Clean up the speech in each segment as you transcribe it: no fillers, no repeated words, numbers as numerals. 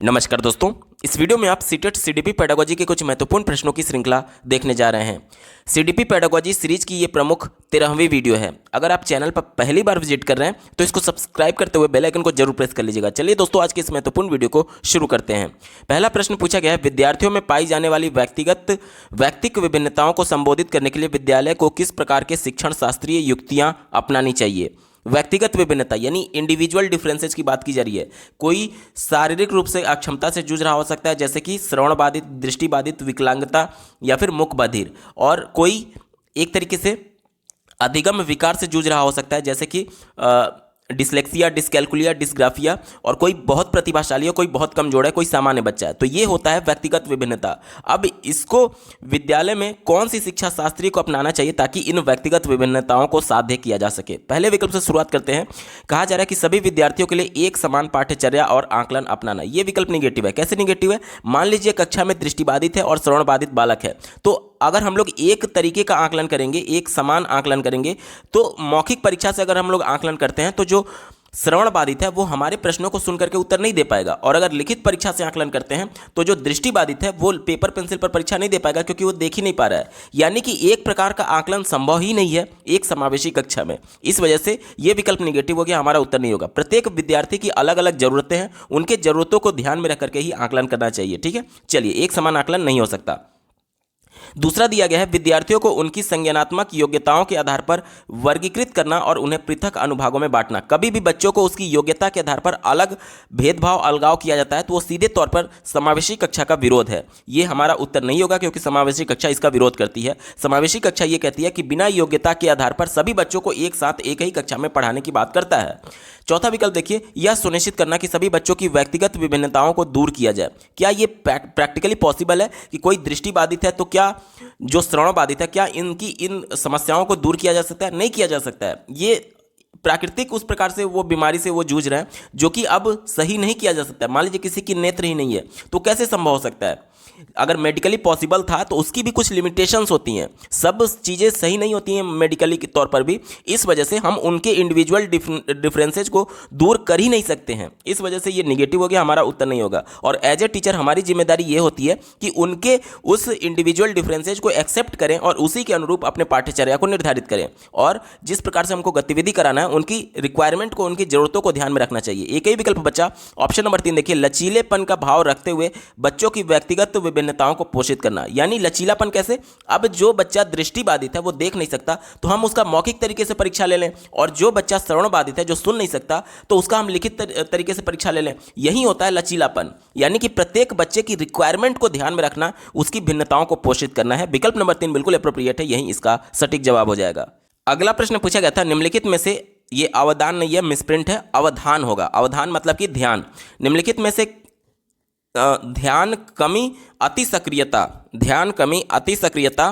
नमस्कार दोस्तों, इस वीडियो में आप सीटेट सीडीपी पेडागोजी के कुछ महत्वपूर्ण प्रश्नों की श्रृंखला देखने जा रहे हैं। सीडीपी पेडागोजी सीरीज की ये प्रमुख 13वीं वीडियो है। अगर आप चैनल पर पहली बार विजिट कर रहे हैं तो इसको सब्सक्राइब करते हुए बेल आइकन को जरूर प्रेस कर लीजिएगा। चलिए दोस्तों, आज के इस महत्वपूर्ण वीडियो को शुरू करते हैं। पहला प्रश्न पूछा गया है, विद्यार्थियों में पाई जाने वाली व्यक्तिक विभिन्नताओं को संबोधित करने के लिए विद्यालय को किस प्रकार के शिक्षण शास्त्रीय युक्तियां अपनानी चाहिए। व्यक्तिगत विभिन्नता यानी इंडिविजुअल डिफरेंसेस की बात की जा रही है। कोई शारीरिक रूप से अक्षमता से जूझ रहा हो सकता है, जैसे कि श्रवण बाधित, दृष्टि बाधित, विकलांगता या फिर मुख बधिर, और कोई एक तरीके से अधिगम विकार से जूझ रहा हो सकता है, जैसे कि डिसलेक्सिया, डिसकैलकुलिया, डिसग्राफिया, और कोई बहुत प्रतिभाशाली है, कोई बहुत कमजोर है, कोई सामान्य बच्चा है। तो ये होता है व्यक्तिगत विभिन्नता। अब इसको विद्यालय में कौन सी शिक्षा शास्त्री को अपनाना चाहिए ताकि इन व्यक्तिगत विभिन्नताओं को साध्य किया जा सके। पहले विकल्प से शुरुआत करते हैं। कहा जा रहा है कि सभी विद्यार्थियों के लिए एक समान पाठ्यचर्या और आकलन अपनाना। ये विकल्प निगेटिव है। कैसे निगेटिव है? मान लीजिए कक्षा में दृष्टिबाधित है और श्रवण बाधित बालक है, तो अगर हम लोग एक तरीके का आकलन करेंगे, एक समान आकलन करेंगे, तो मौखिक परीक्षा से अगर हम लोग आकलन करते हैं तो जो श्रवण बाधित है वो हमारे प्रश्नों को सुन करके उत्तर नहीं दे पाएगा, और अगर लिखित परीक्षा से आकलन करते हैं तो जो दृष्टि बाधित है वो पेपर पेंसिल पर परीक्षा नहीं दे पाएगा, क्योंकि वो देख ही नहीं पा रहा है। यानी कि एक प्रकार का आकलन संभव ही नहीं है एक समावेशी कक्षा में। इस वजह से ये विकल्प निगेटिव हो गया, हमारा उत्तर नहीं होगा। प्रत्येक विद्यार्थी की अलग अलग जरूरतें हैं, उनके जरूरतों को ध्यान में रख करके ही आकलन करना चाहिए। ठीक है, चलिए, एक समान आकलन नहीं हो सकता। दूसरा दिया गया है, विद्यार्थियों को उनकी संज्ञानात्मक योग्यताओं के आधार पर वर्गीकृत करना और उन्हें पृथक अनुभागों में बांटना। कभी भी बच्चों को उसकी योग्यता के आधार पर अलग भेदभाव, अलगाव किया जाता है तो वो सीधे तौर पर समावेशी कक्षा का विरोध है। ये हमारा उत्तर नहीं होगा, क्योंकि समावेशी कक्षा इसका विरोध करती है। समावेशी कक्षा ये कहती है कि बिना योग्यता के आधार पर सभी बच्चों को एक साथ एक ही कक्षा में पढ़ाने की बात करता है। चौथा विकल्प देखिए, यह सुनिश्चित करना कि सभी बच्चों की व्यक्तिगत विभिन्नताओं को दूर किया जाए। क्या ये प्रैक्टिकली पॉसिबल है कि कोई दृष्टि बाधित है तो क्या जो श्रवण बाधित है, क्या इनकी इन समस्याओं को दूर किया जा सकता है? नहीं किया जा सकता है। ये प्राकृतिक उस प्रकार से वो बीमारी से वो जूझ रहे हैं जो कि अब सही नहीं किया जा सकता है। मान लीजिए किसी की नेत्र ही नहीं है तो कैसे संभव हो सकता है? अगर मेडिकली पॉसिबल था तो उसकी भी कुछ लिमिटेशंस होती हैं, सब चीज़ें सही नहीं होती हैं मेडिकली के तौर पर भी। इस वजह से हम उनके इंडिविजुअल डिफरेंसेज को दूर कर ही नहीं सकते हैं। इस वजह से ये निगेटिव हो गया, हमारा उत्तर नहीं होगा। और एज ए टीचर हमारी जिम्मेदारी ये होती है कि उनके उस इंडिविजुअल डिफरेंसेज को एक्सेप्ट करें और उसी के अनुरूप अपने पाठ्यचर्या को निर्धारित करें, और जिस प्रकार से हमको गतिविधि कराना है उनकी रिक्वायरमेंट को, उनकी जरूरतों को ध्यान में रखना चाहिए। एक ही विकल्प बचा, ऑप्शन नंबर 3 देखिए, लचीलेपन का भाव रखते हुए बच्चों की व्यक्तिगत विभिन्नताओं को पोषित करना। यानी लचीलापन कैसे? अब जो बच्चा दृष्टि बाधित है वो देख नहीं सकता तो हम उसका मौखिक तरीके से परीक्षा ले लें, और जो बच्चा श्रवण बाधित है जो सुन नहीं सकता तो उसका हम लिखित तरीके से परीक्षा ले लें। यही होता है लचीलापन, यानी कि प्रत्येक बच्चे की रिक्वायरमेंट को ध्यान में रखना, उसकी भिन्नताओं को पोषित करना है। विकल्प नंबर 3 बिल्कुल अप्रोप्रिएट है, यही इसका सटीक जवाब हो जाएगा। अगला प्रश्न पूछा गया था, निम्नलिखित में से, ये अवधान नहीं है, मिसप्रिंट है, अवधान होगा। अवधान मतलब कि ध्यान। निम्नलिखित में से ध्यान कमी अति सक्रियता, ध्यान कमी अति सक्रियता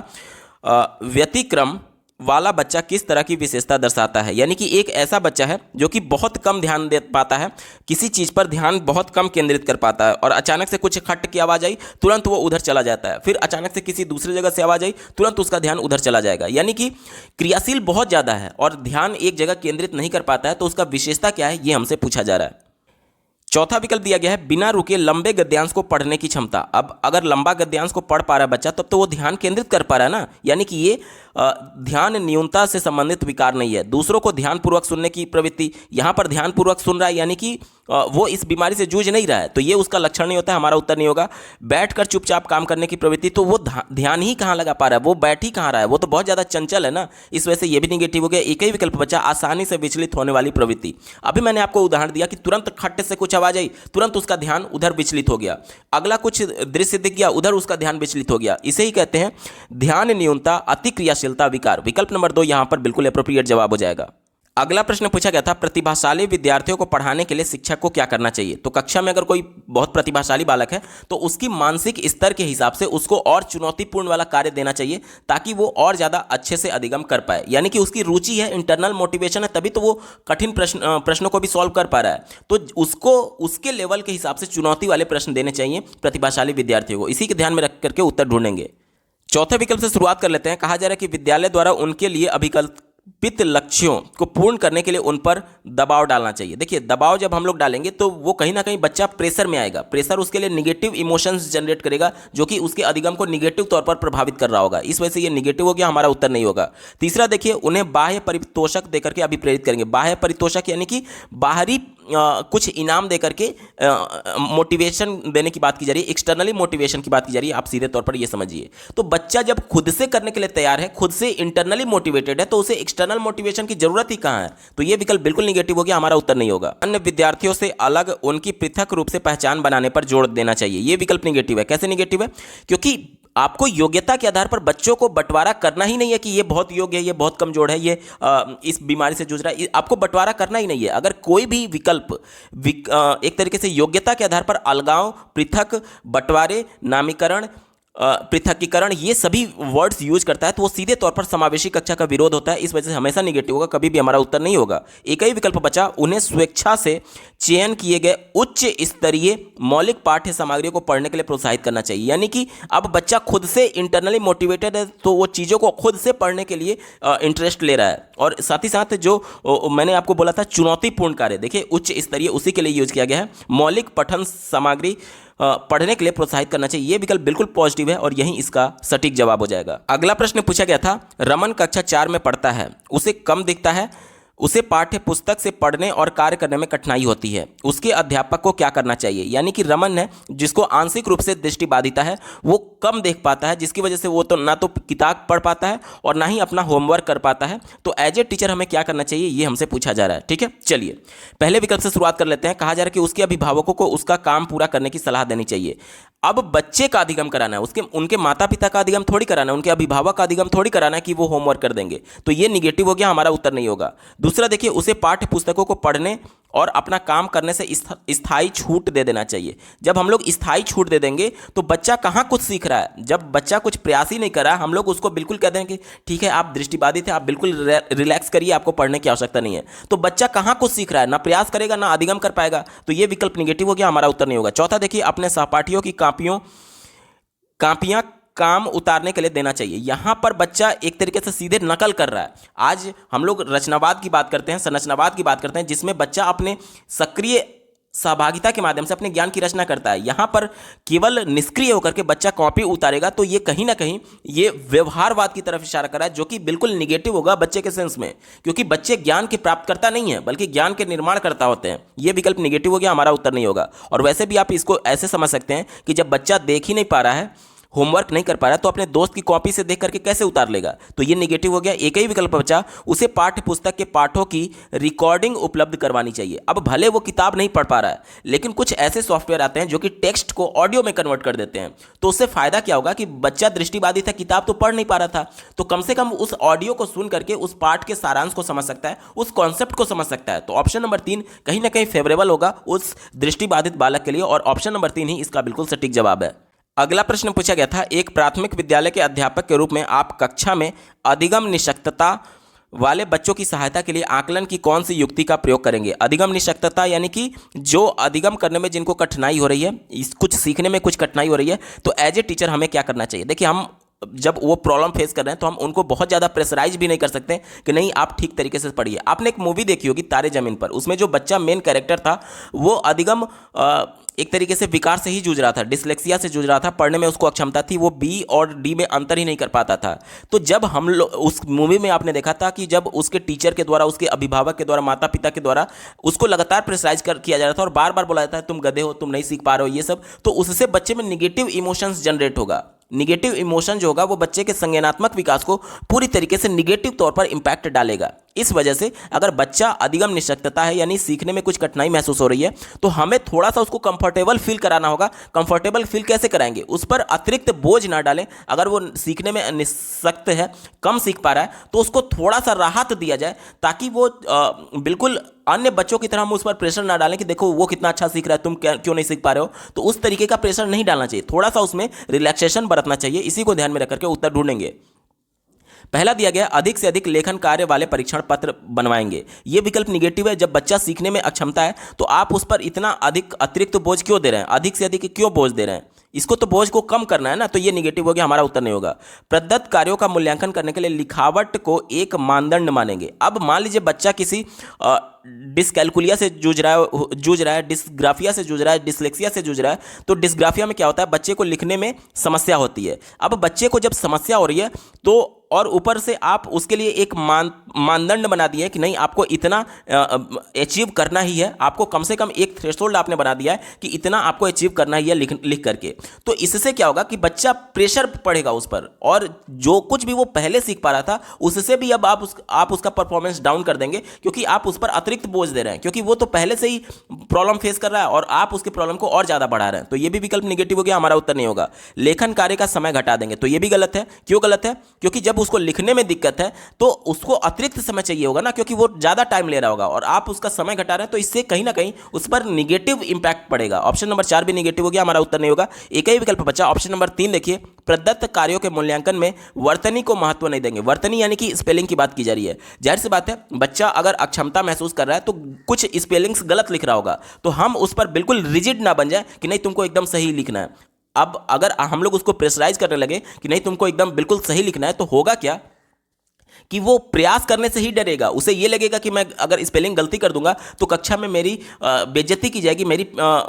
व्यतिक्रम वाला बच्चा किस तरह की विशेषता दर्शाता है? यानी कि एक ऐसा बच्चा है जो कि बहुत कम ध्यान दे पाता है, किसी चीज़ पर ध्यान बहुत कम केंद्रित कर पाता है, और अचानक से कुछ खट की आवाज़ आई तुरंत वो उधर चला जाता है, फिर अचानक से किसी दूसरी जगह से आवाज़ आई तुरंत उसका ध्यान उधर चला जाएगा। यानी कि क्रियाशील बहुत ज़्यादा है और ध्यान एक जगह केंद्रित नहीं कर पाता है, तो उसका विशेषता क्या है ये हमसे पूछा जा रहा है। चौथा विकल्प दिया गया है, बिना रुके लंबे गद्यांश को पढ़ने की क्षमता। अब अगर लंबा गद्यांश को पढ़ पा रहा है बच्चा तब तो वो ध्यान केंद्रित कर पा रहा है ना, यानी कि ये ध्यान न्यूनता से संबंधित विकार नहीं है। दूसरों को ध्यानपूर्वक सुनने की प्रवृत्ति, यहाँ पर ध्यानपूर्वक सुन रहा है, यानी कि वो इस बीमारी से जूझ नहीं रहा है, तो ये उसका लक्षण नहीं होता है, हमारा उत्तर नहीं होगा। बैठकर चुपचाप काम करने की प्रवृत्ति, तो वो ध्यान ही कहाँ लगा पा रहा है, वो बैठ ही कहाँ रहा है, वो तो बहुत ज़्यादा चंचल है ना, इस वजह से ये भी निगेटिव हो गया। एक ही विकल्प बचा, आसानी से विचलित होने वाली प्रवृत्ति। अभी मैंने आपको उदाहरण दिया कि तुरंत खट्टे से कुछ आवाज आई, तुरंत उसका ध्यान उधर विचलित हो गया, अगला कुछ दृश्य दिख गया, उधर उसका ध्यान विचलित हो गया। इसे ही कहते हैं ध्यान न्यूनता अति क्रियाशीलता विकार। विकल्प नंबर 2 यहां पर बिल्कुल एप्रोप्रिएट जवाब हो जाएगा। अगला प्रश्न पूछा गया था, प्रतिभाशाली विद्यार्थियों को पढ़ाने के लिए शिक्षक को क्या करना चाहिए? तो कक्षा में अगर कोई बहुत प्रतिभाशाली बालक है तो उसकी मानसिक स्तर के हिसाब से उसको और चुनौतीपूर्ण वाला कार्य देना चाहिए ताकि वो और ज़्यादा अच्छे से अधिगम कर पाए। यानी कि उसकी रुचि है, इंटरनल मोटिवेशन है, तभी तो वो कठिन प्रश्नों को भी सॉल्व कर पा रहा है। तो उसको उसके लेवल के हिसाब से चुनौती वाले प्रश्न देने चाहिए प्रतिभाशाली विद्यार्थियों को। इसी के ध्यान में रख करके उत्तर ढूंढेंगे। चौथे विकल्प से शुरुआत कर लेते हैं। कहा जा रहा है कि विद्यालय द्वारा उनके लिए लक्ष्यों को पूर्ण करने के लिए उन पर दबाव डालना चाहिए। देखिए, दबाव जब हम लोग डालेंगे तो वो कहीं ना कहीं बच्चा प्रेशर में आएगा। प्रेशर उसके लिए निगेटिव इमोशंस जनरेट करेगा, जो कि उसके अधिगम को निगेटिव तौर पर प्रभावित कर रहा होगा। इस वजह से ये निगेटिव हो गया, हमारा उत्तर नहीं होगा। तीसरा देखिए, उन्हें बाह्य परितोषक देकर के अभिप्रेरित करेंगे। बाह्य परितोषक यानी कि बाहरी कुछ इनाम देकर के मोटिवेशन देने की बात की जा रही है, एक्सटर्नली मोटिवेशन की बात की जा रही है। आप सीधे तौर पर ये समझिए। तो बच्चा जब खुद से करने के लिए तैयार है, खुद से इंटरनली मोटिवेटेड है, तो उसे एक्सटर्नल मोटिवेशन की जरूरत ही कहां है? तो ये विकल्प बिल्कुल निगेटिव हो गया, हमारा उत्तर नहीं होगा। अन्य विद्यार्थियों से अलग उनकी पृथक रूप से पहचान बनाने पर जोर देना चाहिए। ये विकल्प निगेटिव है। कैसे निगेटिव है? क्योंकि आपको योग्यता के आधार पर बच्चों को बंटवारा करना ही नहीं है कि ये बहुत योग्य है, ये बहुत कमजोर है, ये इस बीमारी से जूझ रहा है। आपको बंटवारा करना ही नहीं है। अगर कोई भी विकल्प एक तरीके से योग्यता के आधार पर अलगाव, पृथक, बंटवारे, नामीकरण, पृथकीकरण, ये सभी वर्ड्स यूज करता है, तो वो सीधे तौर पर समावेशी कक्षा का विरोध होता है। इस वजह से हमेशा निगेटिव होगा, कभी भी हमारा उत्तर नहीं होगा। एक ही विकल्प बचा, उन्हें स्वेच्छा से चयन किए गए उच्च स्तरीय मौलिक पाठ्य सामग्री को पढ़ने के लिए प्रोत्साहित करना चाहिए। यानी कि अब बच्चा खुद से इंटरनली मोटिवेटेड है, तो वो चीज़ों को खुद से पढ़ने के लिए इंटरेस्ट ले रहा है। और साथ ही साथ जो मैंने आपको बोला था चुनौतीपूर्ण कार्य, देखिए उच्च स्तरीय, उसी के लिए यूज किया गया है। मौलिक पठन सामग्री पढ़ने के लिए प्रोत्साहित करना चाहिए। ये विकल्प बिल्कुल पॉजिटिव है और यही इसका सटीक जवाब हो जाएगा। अगला प्रश्न पूछा गया था, रमन कक्षा 4 में पढ़ता है, उसे कम दिखता है, उसे पाठ्य पुस्तक से पढ़ने और कार्य करने में कठिनाई होती है, उसके अध्यापक को क्या करना चाहिए? यानी कि रमन है, जिसको आंशिक रूप से दृष्टिबाधिता है, वो कम देख पाता है, जिसकी वजह से वो तो ना तो किताब पढ़ पाता है और ना ही अपना होमवर्क कर पाता है। तो एज ए टीचर हमें क्या करना चाहिए, ये हमसे पूछा जा रहा है। ठीक है, चलिए पहले विकल्प से शुरुआत कर लेते हैं। कहा जा रहा है कि उसके अभिभावकों को उसका काम पूरा करने की सलाह देनी चाहिए। अब बच्चे का अधिगम कराना है, उनके माता पिता का अधिगम थोड़ी कराना है, उनके अभिभावक का अधिगम थोड़ी कराना है कि वो होमवर्क कर देंगे। तो ये निगेटिव हो गया, हमारा उत्तर नहीं होगा। दूसरा देखिए, उसे पाठ्य पुस्तकों को पढ़ने और अपना काम करने से स्थायी छूट दे देना चाहिए। जब हम लोग स्थायी छूट दे देंगे तो बच्चा कहाँ कुछ सीख रहा है? जब बच्चा कुछ प्रयास ही नहीं कर रहा है, हम लोग उसको बिल्कुल कह देंगे कि ठीक है, आप दृष्टिबाधित है, आप बिल्कुल रिलैक्स करिए, आपको पढ़ने की आवश्यकता नहीं है। तो बच्चा कहाँ कुछ सीख रहा है? ना प्रयास करेगा, ना अधिगम कर पाएगा। तो ये विकल्प निगेटिव हो गया, हमारा उत्तर नहीं होगा। चौथा देखिए, अपने सहपाठियों की कापियां काम उतारने के लिए देना चाहिए। यहां पर बच्चा एक तरीके से सीधे नकल कर रहा है। आज हम लोग रचनावाद की बात करते हैं, संरचनावाद की बात करते हैं, जिसमें बच्चा अपने सक्रिय सहभागिता के माध्यम से अपने ज्ञान की रचना करता है। यहां पर केवल निष्क्रिय होकर के बच्चा कॉपी उतारेगा, तो ये कहीं ना कहीं ये व्यवहारवाद की तरफ इशारा कर रहा है, जो कि बिल्कुल निगेटिव होगा बच्चे के सेंस में, क्योंकि बच्चे ज्ञान के प्राप्तकर्ता नहीं है, बल्कि ज्ञान के निर्माणकर्ता होते हैं। ये विकल्प निगेटिव हो गया, हमारा उत्तर नहीं होगा। और वैसे भी आप इसको ऐसे समझ सकते हैं कि जब बच्चा देख ही नहीं पा रहा है, होमवर्क नहीं कर पा रहा, तो अपने दोस्त की कॉपी से देख करके कैसे उतार लेगा? तो ये निगेटिव हो गया। एक ही विकल्प बचा, उसे पाठ्य पुस्तक के पाठों की रिकॉर्डिंग उपलब्ध करवानी चाहिए। अब भले वो किताब नहीं पढ़ पा रहा है, लेकिन कुछ ऐसे सॉफ्टवेयर आते हैं जो कि टेक्स्ट को ऑडियो में कन्वर्ट कर देते हैं। तो उससे फायदा क्या होगा कि बच्चा दृष्टिबाधित था, किताब तो पढ़ नहीं पा रहा था, तो कम से कम उस ऑडियो को सुन करके उस पाठ के सारांश को समझ सकता है, उस कॉन्सेप्ट को समझ सकता है। तो ऑप्शन नंबर 3 कहीं ना कहीं फेवरेबल होगा उस दृष्टिबाधित बालक के लिए, और ऑप्शन नंबर 3 ही इसका बिल्कुल सटीक जवाब है। अगला प्रश्न पूछा गया था, एक प्राथमिक विद्यालय के अध्यापक के रूप में आप कक्षा में अधिगम निशक्तता वाले बच्चों की सहायता के लिए आकलन की कौन सी युक्ति का प्रयोग करेंगे? अधिगम निशक्तता यानी कि जो अधिगम करने में जिनको कठिनाई हो रही है, कुछ सीखने में कुछ कठिनाई हो रही है, तो एज ए टीचर हमें क्या करना चाहिए? देखिए, हम जब वो प्रॉब्लम फेस कर रहे हैं तो हम उनको बहुत ज़्यादा प्रेशराइज भी नहीं कर सकते कि नहीं आप ठीक तरीके से पढ़िए। आपने एक मूवी देखी होगी तारे ज़मीन पर, उसमें जो बच्चा मेन कैरेक्टर था वो अधिगम एक तरीके से विकार से ही जूझ रहा था, डिसलेक्सिया से जूझ रहा था, पढ़ने में उसको अक्षमता थी, वो बी और डी में अंतर ही नहीं कर पाता था। तो जब हम लोग उस मूवी में आपने देखा था कि जब उसके टीचर के द्वारा, उसके अभिभावक के द्वारा, माता पिता के द्वारा उसको लगातार प्रेशराइज किया जा रहा था और बार बार बोला जाता है तुम गधे हो, तुम नहीं सीख पा रहे हो, ये सब, तो उससे बच्चे में निगेटिव इमोशंस जनरेट होगा। निगेटिव इमोशन जो होगा वो बच्चे के संज्ञानात्मक विकास को पूरी तरीके से निगेटिव तौर पर इंपैक्ट डालेगा। इस वजह से अगर बच्चा अधिगम निशक्तता है, यानी सीखने में कुछ कठिनाई महसूस हो रही है, तो हमें थोड़ा सा उसको कंफर्टेबल फील कराना होगा। कंफर्टेबल फील कैसे कराएंगे? उस पर अतिरिक्त बोझ ना डालें। अगर वो सीखने में निशक्त है, कम सीख पा रहा है, तो उसको थोड़ा सा राहत दिया जाए, ताकि वो बिल्कुल अन्य बच्चों की तरह हम उस पर प्रेशर ना डालें कि देखो वो कितना अच्छा सीख रहा है, तुम क्यों नहीं सीख पा रहे हो। तो उस तरीके का प्रेशर नहीं डालना चाहिए, थोड़ा सा उसमें रिलैक्सेशन बरतना चाहिए। इसी को ध्यान में रख करके उत्तर ढूंढेंगे। पहला दिया गया, अधिक से अधिक लेखन कार्य वाले परीक्षण पत्र बनवाएंगे। यह विकल्प निगेटिव है। जब बच्चा सीखने में अक्षमता है तो आप उस पर इतना अधिक अतिरिक्त बोझ क्यों दे रहे हैं? अधिक से अधिक क्यों बोझ दे रहे हैं? इसको तो बोझ को कम करना है ना, तो ये निगेटिव हो गया, हमारा उत्तर नहीं होगा। प्रदत्त कार्यों का मूल्यांकन करने के लिए लिखावट को एक मानदंड मानेंगे। अब मान लीजिए बच्चा किसी डिसकैलकुलिया से जूझ रहा है, डिस्ग्राफिया से जूझ रहा है, डिसलेक्सिया से जूझ रहा है। तो डिस्ग्राफिया में क्या होता है, बच्चे को लिखने में समस्या होती है। अब बच्चे को जब समस्या हो रही है तो और ऊपर से आप उसके लिए एक मानदंड बना दिए कि नहीं आपको इतना अचीव करना ही है, आपको कम से कम एक थ्रेशोल्ड आपने बना दिया है कि इतना आपको अचीव करना ही है लिख करके। तो इससे क्या होगा कि बच्चा प्रेशर पड़ेगा उस पर, और जो कुछ भी वो पहले सीख पा रहा था उससे भी अब आप उसका परफॉर्मेंस डाउन कर देंगे, क्योंकि आप उस पर अतिरिक्त बोझ दे रहे हैं, क्योंकि वो तो पहले से ही प्रॉब्लम फेस कर रहा है और आप उसके प्रॉब्लम को और ज़्यादा बढ़ा रहे हैं। तो ये भी विकल्प निगेटिव हो गया, हमारा उत्तर नहीं होगा। लेखन कार्य का समय घटा देंगे, तो ये भी गलत है। क्यों गलत है? क्योंकि जब उसको लिखने में दिक्कत है तो उसको अतिरिक्त समय चाहिए होगा ना, क्योंकि वो ज्यादा टाइम ले रहा होगा और आप उसका समय घटा रहे हैं, तो इससे कहीं ना कहीं उस पर निगेटिव इंपैक्ट पड़ेगा। ऑप्शन नंबर 4 भी निगेटिव हो गया, हमारा उत्तर नहीं होगा। एक ही विकल्प बचा, ऑप्शन नंबर 3 देखिए, प्रदत्त कार्यों के मूल्यांकन में वर्तनी को महत्व नहीं देंगे। वर्तनी यानी कि स्पेलिंग की बात की जा रही है। जाहिर सी बात है, बच्चा अगर अक्षमता महसूस कर रहा है तो कुछ स्पेलिंग्स गलत लिख रहा होगा, तो हम उस पर बिल्कुल रिजिड ना बन जाए कि नहीं तुमको एकदम सही लिखना है। अब अगर हम लोग उसको प्रेशराइज करने लगे कि नहीं तुमको एकदम बिल्कुल सही लिखना है, तो होगा क्या कि वो प्रयास करने से ही डरेगा। उसे ये लगेगा कि मैं अगर स्पेलिंग गलती कर दूंगा तो कक्षा में मेरी बेइज्जती की जाएगी,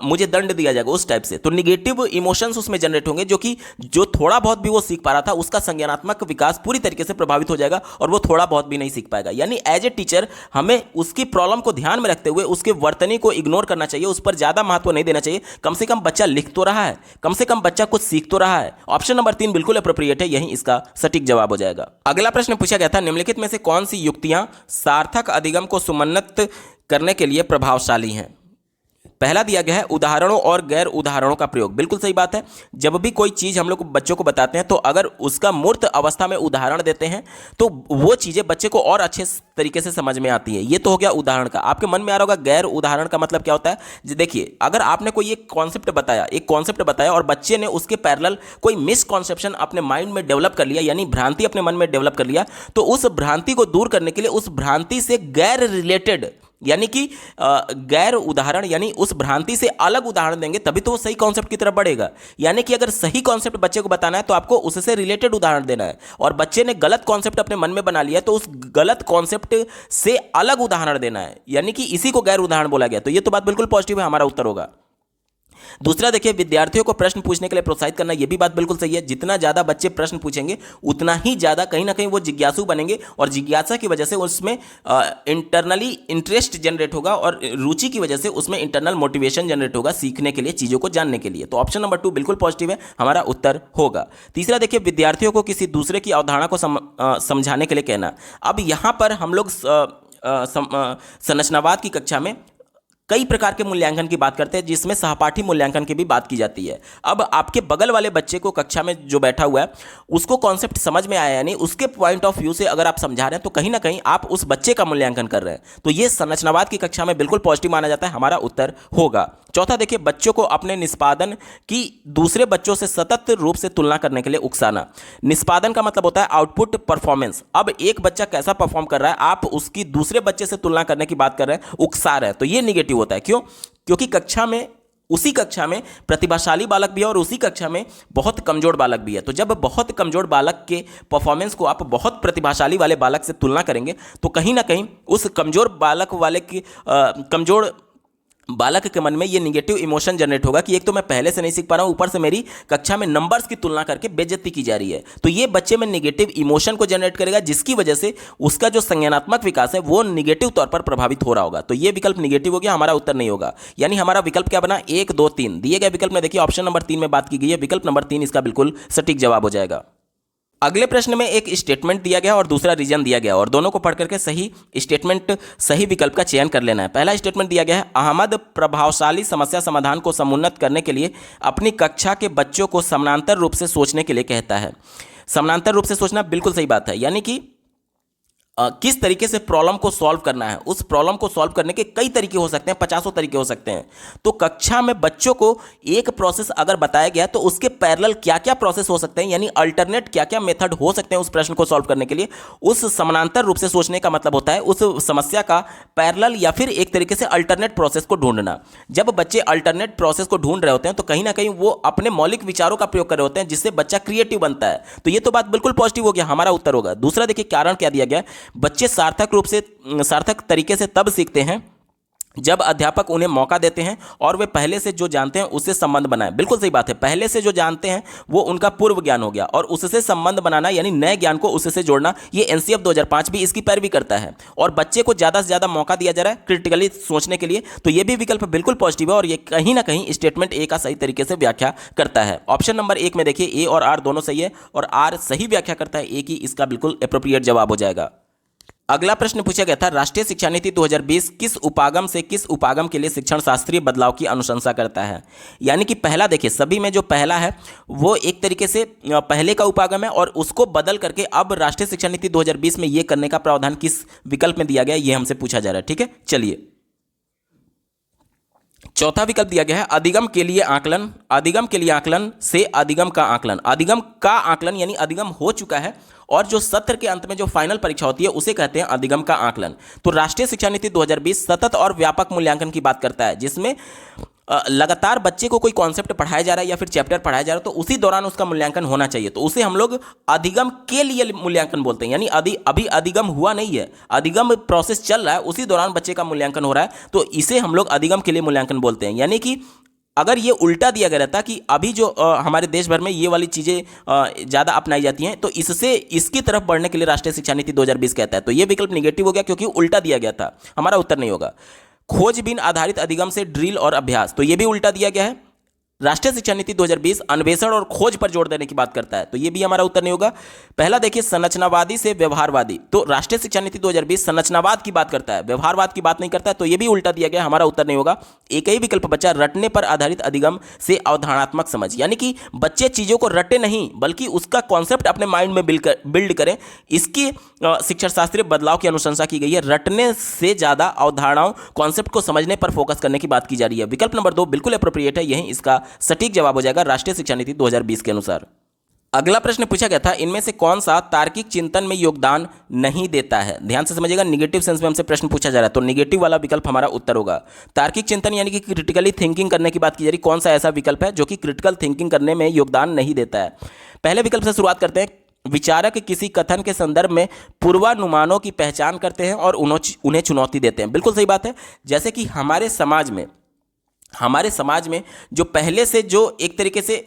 मुझे दंड दिया जाएगा, उस टाइप से। तो निगेटिव इमोशंस उसमें जनरेट होंगे, जो थोड़ा बहुत भी वो सीख पा रहा था उसका संज्ञानात्मक विकास पूरी तरीके से प्रभावित हो जाएगा और वो थोड़ा बहुत भी नहीं सीख पाएगा। यानी एज ए टीचर हमें उसकी प्रॉब्लम को ध्यान में रखते हुए उसके वर्तनी को इग्नोर करना चाहिए, उस पर ज्यादा महत्व नहीं देना चाहिए। कम से कम बच्चा लिख तो रहा है, कम से कम बच्चा कुछ सीख तो रहा है। ऑप्शन नंबर 3 बिल्कुल अप्रोप्रिएट है, यही इसका सटीक जवाब हो जाएगा। अगला प्रश्न पूछा गया था, निम्नलिखित में से कौन सी युक्तियां सार्थक अधिगम को सुमन्वित करने के लिए प्रभावशाली हैं? पहला दिया गया है उदाहरणों और गैर उदाहरणों का प्रयोग। बिल्कुल सही बात है। जब भी कोई चीज हम लोग बच्चों को बताते हैं तो अगर उसका मूर्त अवस्था में उदाहरण देते हैं तो वो चीजें बच्चे को और अच्छे तरीके से समझ में आती है। ये तो हो गया उदाहरण का। आपके मन में आ रहा होगा गैर उदाहरण का मतलब क्या होता है। देखिए, अगर आपने कोई एक कॉन्सेप्ट बताया और बच्चे ने उसके पैरेलल कोई मिसकॉन्सेप्शन अपने माइंड में डेवलप कर लिया, यानी भ्रांति अपने मन में डेवलप कर लिया, तो उस भ्रांति को दूर करने के लिए उस भ्रांति से गैर रिलेटेड यानी कि गैर उदाहरण यानी उस भ्रांति से अलग उदाहरण देंगे, तभी तो वो सही कॉन्सेप्ट की तरफ बढ़ेगा। यानी कि अगर सही कॉन्सेप्ट बच्चे को बताना है तो आपको उससे रिलेटेड उदाहरण देना है, और बच्चे ने गलत कॉन्सेप्ट अपने मन में बना लिया तो उस गलत कॉन्सेप्ट से अलग उदाहरण देना है, यानी कि इसी को गैर उदाहरण बोला गया। तो ये तो बात बिल्कुल पॉजिटिव है, हमारा उत्तर होगा। दूसरा देखिए, विद्यार्थियों को प्रश्न पूछने के लिए प्रोत्साहित करना, यह भी बात बिल्कुल सही है। जितना ज्यादा बच्चे प्रश्न पूछेंगे उतना ही ज्यादा कहीं ना कहीं वो जिज्ञासु बनेंगे, और जिज्ञासा की वजह से उसमें इंटरनली इंटरेस्ट जनरेट होगा, और रुचि की वजह से उसमें इंटरनल मोटिवेशन जनरेट होगा सीखने के लिए, चीजों को जानने के लिए। तो ऑप्शन नंबर 2 बिल्कुल पॉजिटिव है, हमारा उत्तर होगा। तीसरा देखिए, विद्यार्थियों को किसी दूसरे की अवधारणा को समझाने के लिए कहना। अब यहां पर हम लोग संरचनावाद की कक्षा में कई प्रकार के मूल्यांकन की बात करते हैं, जिसमें सहपाठी मूल्यांकन की भी बात की जाती है। अब आपके बगल वाले बच्चे को कक्षा में जो बैठा हुआ है उसको कॉन्सेप्ट समझ में आया, यानी उसके पॉइंट ऑफ व्यू से अगर आप समझा रहे हैं तो कहीं ना कहीं आप उस बच्चे का मूल्यांकन कर रहे हैं। तो ये संरचनावाद की कक्षा में बिल्कुल पॉजिटिव माना जाता है, हमारा उत्तर होगा। चौथा देखिए, बच्चों को अपने निष्पादन की दूसरे बच्चों से सतत रूप से तुलना करने के लिए उकसाना। निष्पादन का मतलब होता है आउटपुट परफॉर्मेंस। अब एक बच्चा कैसा परफॉर्म कर रहा है, आप उसकी दूसरे बच्चे से तुलना करने की बात कर रहे हैं, उकसा रहे हैं, तो ये निगेटिव होता है। क्यों? क्योंकि उसी कक्षा में प्रतिभाशाली बालक भी है और उसी कक्षा में बहुत कमजोर बालक भी है। तो जब बहुत कमजोर बालक के परफॉर्मेंस को आप बहुत प्रतिभाशाली वाले बालक से तुलना करेंगे तो कहीं ना कहीं उस कमजोर बालक के मन में ये निगेटिव इमोशन जनरेट होगा कि एक तो मैं पहले से नहीं सीख पा रहा हूं, ऊपर से मेरी कक्षा में नंबर्स की तुलना करके बेइज्जती की जा रही है। तो ये बच्चे में निगेटिव इमोशन को जनरेट करेगा, जिसकी वजह से उसका जो संज्ञानात्मक विकास है वो निगेटिव तौर पर प्रभावित हो रहा होगा। तो ये विकल्प निगेटिव हो गया, हमारा उत्तर नहीं होगा। यानी हमारा विकल्प क्या बना, 1, 2, 3 दिए गए विकल्प में देखिए ऑप्शन नंबर 3 में बात की गई है, विकल्प नंबर 3 इसका बिल्कुल सटीक जवाब हो जाएगा। अगले प्रश्न में एक स्टेटमेंट दिया गया और दूसरा रीजन दिया गया, और दोनों को पढ़ करके सही स्टेटमेंट, सही विकल्प का चयन कर लेना है। पहला स्टेटमेंट दिया गया है, अहमद प्रभावशाली समस्या समाधान को समुन्नत करने के लिए अपनी कक्षा के बच्चों को समानांतर रूप से सोचने के लिए कहता है। समानांतर रूप से सोचना बिल्कुल सही बात है, यानी कि किस तरीके से प्रॉब्लम को सॉल्व करना है। उस प्रॉब्लम को सॉल्व करने के कई तरीके हो सकते हैं, 50 तरीके हो सकते हैं। तो कक्षा में बच्चों को एक प्रोसेस अगर बताया गया तो उसके पैरेलल क्या क्या प्रोसेस हो सकते हैं, यानी अल्टरनेट क्या क्या मेथड हो सकते हैं उस प्रश्न को सॉल्व करने के लिए, उस समानांतर रूप से सोचने का मतलब होता है उस समस्या का पैरेलल या फिर एक तरीके से अल्टरनेट प्रोसेस को ढूंढना। जब बच्चे अल्टरनेट प्रोसेस को ढूंढ रहे होते हैं तो कहीं ना कहीं वो अपने मौलिक विचारों का प्रयोग कर रहे होते हैं, जिससे बच्चा क्रिएटिव बनता है। तो ये तो बात बिल्कुल पॉजिटिव हो गया, हमारा उत्तर होगा। दूसरा देखिए कारण क्या दिया गया, बच्चे सार्थक तरीके से तब सीखते हैं जब अध्यापक उन्हें मौका देते हैं और वे पहले से जो जानते हैं उससे संबंध बनाएं। बिल्कुल सही बात है, पहले से जो जानते हैं वो उनका पूर्व ज्ञान हो गया और उससे संबंध बनाना यानी नए ज्ञान को उससे जोड़ना, ये एनसीएफ 2005 भी इसकी पैरवी करता है। और बच्चे को ज़्यादा से ज़्यादा मौका दिया जा रहा है क्रिटिकली सोचने के लिए, तो ये भी विकल्प बिल्कुल पॉजिटिव है और ये कहीं ना कहीं स्टेटमेंट ए का सही तरीके से व्याख्या करता है। ऑप्शन नंबर 1 में देखिए ए और आर दोनों सही है और आर सही व्याख्या करता है ए की, इसका बिल्कुल एप्रोप्रिएट जवाब हो जाएगा। अगला प्रश्न पूछा गया था, राष्ट्रीय शिक्षा नीति 2020 किस उपागम से किस उपागम के लिए शिक्षण शास्त्रीय बदलाव की अनुशंसा करता है। यानी कि पहला देखिए, सभी में जो पहला है वो एक तरीके से पहले का उपागम है और उसको बदल करके अब राष्ट्रीय शिक्षा नीति 2020 में ये करने का प्रावधान किस विकल्प में दिया गया, ये हमसे पूछा जा रहा है। ठीक है, चलिए चौथा विकल्प दिया गया है, अधिगम के लिए आकलन। अधिगम के लिए आकलन से अधिगम का आकलन। अधिगम का आकलन यानी अधिगम हो चुका है और जो सत्र के अंत में जो फाइनल परीक्षा होती है उसे कहते हैं अधिगम का आकलन। तो राष्ट्रीय शिक्षा नीति 2020 सतत और व्यापक मूल्यांकन की बात करता है, जिसमें लगातार बच्चे को कोई कॉन्सेप्ट पढ़ाया जा रहा है या फिर चैप्टर पढ़ाया जा रहा है तो उसी दौरान उसका मूल्यांकन होना चाहिए। तो उसे हम लोग अधिगम के लिए मूल्यांकन बोलते हैं, यानी अभी अधिगम हुआ नहीं है, अधिगम प्रोसेस चल रहा है, उसी दौरान बच्चे का मूल्यांकन हो रहा है, तो इसे हम लोग अधिगम के लिए मूल्यांकन बोलते हैं। यानी कि अगर ये उल्टा दिया गया रहता कि अभी जो हमारे देश भर में ये वाली चीज़ें ज़्यादा अपनाई जाती हैं तो इससे इसकी तरफ बढ़ने के लिए राष्ट्रीय शिक्षा नीति 2020 कहता है, तो ये विकल्प निगेटिव हो गया क्योंकि उल्टा दिया गया था, हमारा उत्तर नहीं होगा। खोजबीन आधारित अधिगम से ड्रिल और अभ्यास, तो ये भी उल्टा दिया गया है। राष्ट्रीय शिक्षा नीति 2020 अन्वेषण और खोज पर जोर देने की बात करता है, तो ये भी हमारा उत्तर नहीं होगा। पहला देखिए, संरचनावादी से व्यवहारवादी, तो राष्ट्रीय शिक्षा नीति 2020 संरचनावाद की बात करता है, व्यवहारवाद की बात नहीं करता है, तो ये भी उल्टा दिया गया, हमारा उत्तर नहीं होगा। एक ही विकल्प बचा, रटने पर आधारित अधिगम से अवधारणात्मक समझ, यानी कि बच्चे चीज़ों को रटे नहीं बल्कि उसका कॉन्सेप्ट अपने माइंड में बिल्ड करें, इसकी शिक्षा शास्त्रीय बदलाव की अनुशंसा की गई है। रटने से ज़्यादा अवधारणाओं कॉन्सेप्ट को समझने पर फोकस करने की बात की जा रही है। विकल्प नंबर 2 बिल्कुल एप्रोप्रिएट है, यही इसका सटीक जवाब हो जाएगा राष्ट्रीय शिक्षा नीति 2020 के अनुसार। अगला प्रश्न पूछा गया था, इनमें से कौन सा तार्किक चिंतन में योगदान नहीं देता है। ध्यान से समझिएगा, निगेटिव सेंस में हमसे प्रश्न पूछा जा रहा है, तो निगेटिव वाला विकल्प हमारा उत्तर होगा। तार्किक चिंतन यानी कि क्रिटिकली थिंकिंग करने की बात की जा रही, कौन सा ऐसा विकल्प है जो कि क्रिटिकल थिंकिंग करने में योगदान नहीं देता है। पहले विकल्प से शुरुआत करते हैं, विचारक किसी कथन के संदर्भ में पूर्वानुमानों की पहचान करते हैं और उन्हें चुनौती देते हैं। बिल्कुल सही बात है, जैसे कि हमारे समाज में जो पहले से जो एक तरीके से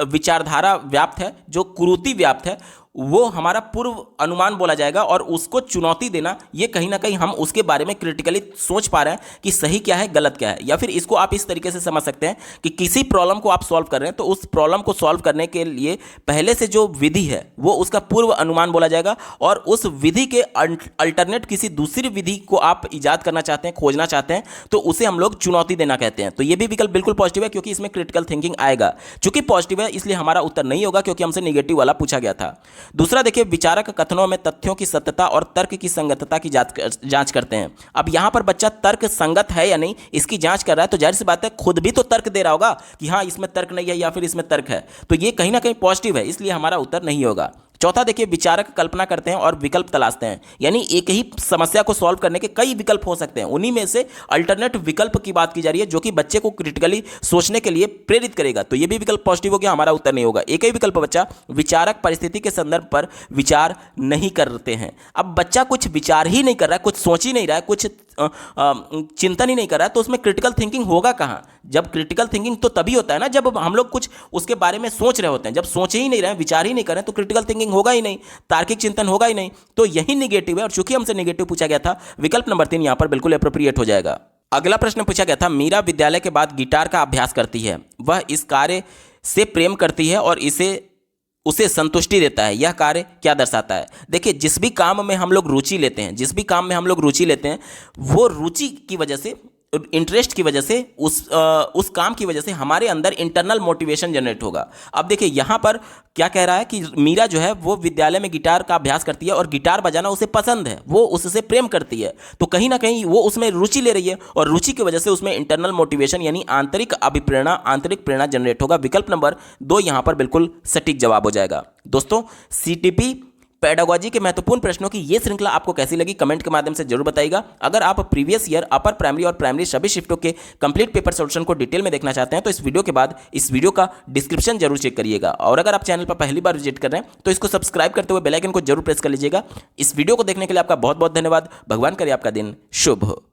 विचारधारा व्याप्त है, जो कुरीति व्याप्त है, वो हमारा पूर्व अनुमान बोला जाएगा और उसको चुनौती देना, ये कहीं ना कहीं हम उसके बारे में क्रिटिकली सोच पा रहे हैं कि सही क्या है गलत क्या है। या फिर इसको आप इस तरीके से समझ सकते हैं कि किसी प्रॉब्लम को आप सॉल्व कर रहे हैं तो उस प्रॉब्लम को सॉल्व करने के लिए पहले से जो विधि है वो उसका पूर्व अनुमान बोला जाएगा और उस विधि के अल्टरनेट किसी दूसरी विधि को आप इजाद करना चाहते हैं, खोजना चाहते हैं, तो उसे हम लोग चुनौती देना कहते हैं। तो ये भी विकल्प बिल्कुल पॉजिटिव है क्योंकि इसमें क्रिटिकल थिंकिंग आएगा। चूंकि पॉजिटिव है इसलिए हमारा उत्तर नहीं होगा क्योंकि हमसे निगेटिव वाला पूछा गया था। दूसरा देखिए, विचारक कथनों में तथ्यों की सत्यता और तर्क की संगतता की जांच करते हैं। अब यहां पर बच्चा तर्क संगत है या नहीं इसकी जांच कर रहा है, तो जाहिर सी बात है खुद भी तो तर्क दे रहा होगा कि हाँ इसमें तर्क नहीं है या फिर इसमें तर्क है, तो ये कहीं ना कहीं पॉजिटिव है, इसलिए हमारा उत्तर नहीं होगा। चौथा देखिए, विचारक कल्पना करते हैं और विकल्प तलाशते हैं, यानी एक ही समस्या को सॉल्व करने के कई विकल्प हो सकते हैं, उन्हीं में से अल्टरनेट विकल्प की बात की जा रही है जो कि बच्चे को क्रिटिकली सोचने के लिए प्रेरित करेगा, तो ये भी विकल्प पॉजिटिव हो गया, हमारा उत्तर नहीं होगा। एक ही विकल्प बच्चा, विचारक परिस्थिति के संदर्भ पर विचार नहीं करते हैं। अब बच्चा कुछ विचार ही नहीं कर रहा है, कुछ सोच ही नहीं रहा है, कुछ चिंतन ही नहीं कर रहा है, तो उसमें क्रिटिकल थिंकिंग होगा कहाँ। जब क्रिटिकल थिंकिंग तो तभी होता है ना जब हम लोग कुछ उसके बारे में सोच रहे होते हैं, जब सोच ही नहीं रहे, विचार ही नहीं कर रहे तो क्रिटिकल थिंकिंग होगा ही नहीं, तार्किक चिंतन होगा ही नहीं, तो यही निगेटिव है। और चूंकि हमसे निगेटिव पूछा गया था, विकल्प नंबर 3 यहां पर बिल्कुल एप्रोप्रिएट हो जाएगा। अगला प्रश्न पूछा गया था, मीरा विद्यालय के बाद गिटार का अभ्यास करती है, वह इस कार्य से प्रेम करती है और उसे संतुष्टि देता है, यह कार्य क्या दर्शाता है। देखिए, जिस भी काम में हम लोग रुचि लेते हैं वो रुचि की वजह से इंटरेस्ट की वजह से उस काम की वजह से हमारे अंदर इंटरनल मोटिवेशन जनरेट होगा। अब देखिए यहाँ पर क्या कह रहा है कि मीरा जो है वो विद्यालय में गिटार का अभ्यास करती है और गिटार बजाना उसे पसंद है, वो उससे प्रेम करती है, तो कहीं ना कहीं वो उसमें रुचि ले रही है और रुचि की वजह से उसमें इंटरनल मोटिवेशन यानी आंतरिक अभिप्रेरणा, आंतरिक प्रेरणा जनरेट होगा। विकल्प नंबर 2 यहाँ पर बिल्कुल सटीक जवाब हो जाएगा। दोस्तों, सीटीपी पेडागोजी के महत्वपूर्ण प्रश्नों की ये श्रृंखला आपको कैसी लगी कमेंट के माध्यम से जरूर बताइएगा। अगर आप प्रीवियस ईयर अपर प्राइमरी और प्राइमरी सभी शिफ्टों के कंप्लीट पेपर सॉल्यूशन को डिटेल में देखना चाहते हैं तो इस वीडियो के बाद इस वीडियो का डिस्क्रिप्शन जरूर चेक करिएगा। और अगर आप चैनल पर पहली बार विजिट कर रहे हैं तो इसको सब्सक्राइब करते हुए बेल आइकन को जरूर प्रेस कर लीजिएगा। इस वीडियो को देखने के लिए आपका बहुत बहुत धन्यवाद। भगवान करे आपका दिन शुभ हो।